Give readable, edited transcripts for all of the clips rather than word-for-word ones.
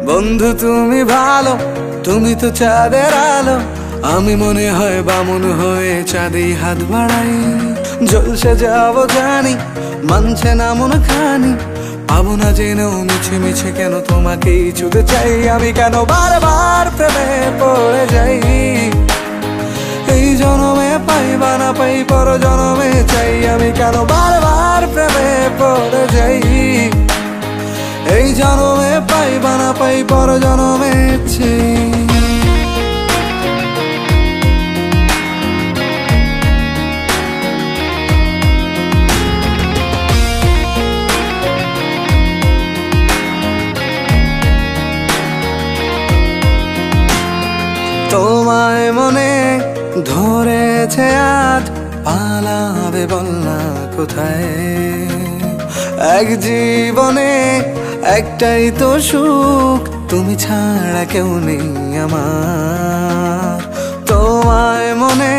বন্ধু তুমি ভালো, তুমি তো চাঁদের আলো। আমি মনে হয় বামন হয়ে চাঁদেই হাত বাড়াই। জলসে যাবো জানি, মানছে না মন খানি। পাবো না জেনেও মিছে মিছে কেন তোমাকেই ছুতে চাই। আমি কেন বারবার প্রেমে পড়ে যাই। এই জনমে পাই বা না পাই, পর জনমে চাই। আমি কেন বারবার প্রেমে পড়ে যাই। এই জনমে পাই বা না পাই, পর জনমে চাই। তোমায় মনে ধরেছে আজ, পালাবে বল না কোথায়। এক জীবনে একটাই তো সুখ, তুমি ছাড়া কেউ নেই আমার। তোমায় মনে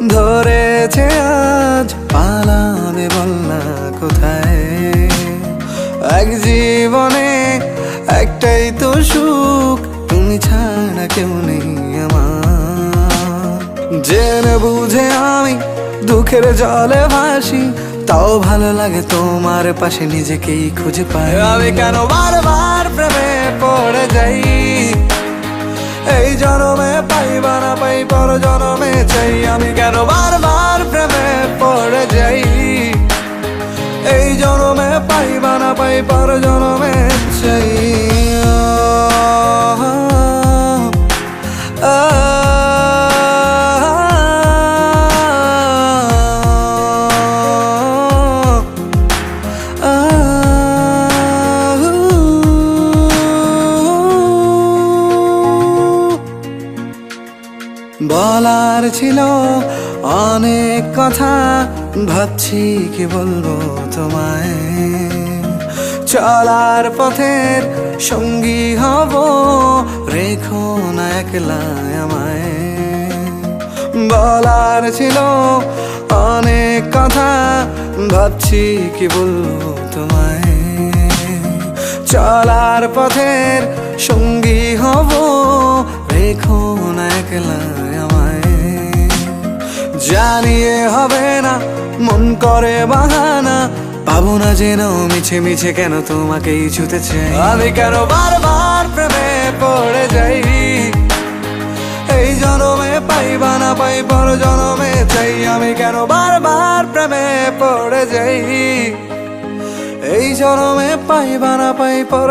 ধরেছে আজ, পালাবে বল না কোথায়। এক জীবনে একটাই তো সুখ, তুমি ছাড়া কেউ নেই আমার। জেনে বুঝে আমি দুঃখের জলে ভাসি, তাও ভালো লাগে তোমার পাশে নিজেকেই খুঁজে পাই। আমি কেন বারবার প্রেমে পড়ে যাই। এই জনমে পাই বা না পাই, পর জনমে চাই। আমি কেন বারবার প্রেমে পড়ে যাই। এই জনমে পাই বা না পাই, পর জনমে চাই। বলার ছিল অনেক কথা, ভাবছি কি বলবো তোমায়। চলার পথের সঙ্গী হব, রেখো না একলা আমায়। বলার ছিল অনেক কথা, ভাবছি কি বলবো তোমায়। চলার পথের সঙ্গী হব, রেখো না একলা আমায়। জানিয়ে হবে না, মন করে বাহানা। পাবো না জেনেও মিছে মিছে কেন তোমাকেই ছুতে চাই। আমি কেন বারবার প্রেমে পড়ে যাই। এই জনমে পাই বা না পাই, পর জনমে চাই। আমি কেন বারবার প্রেমে পড়ে যাই। এই জনমে পাই বা না পাই, পর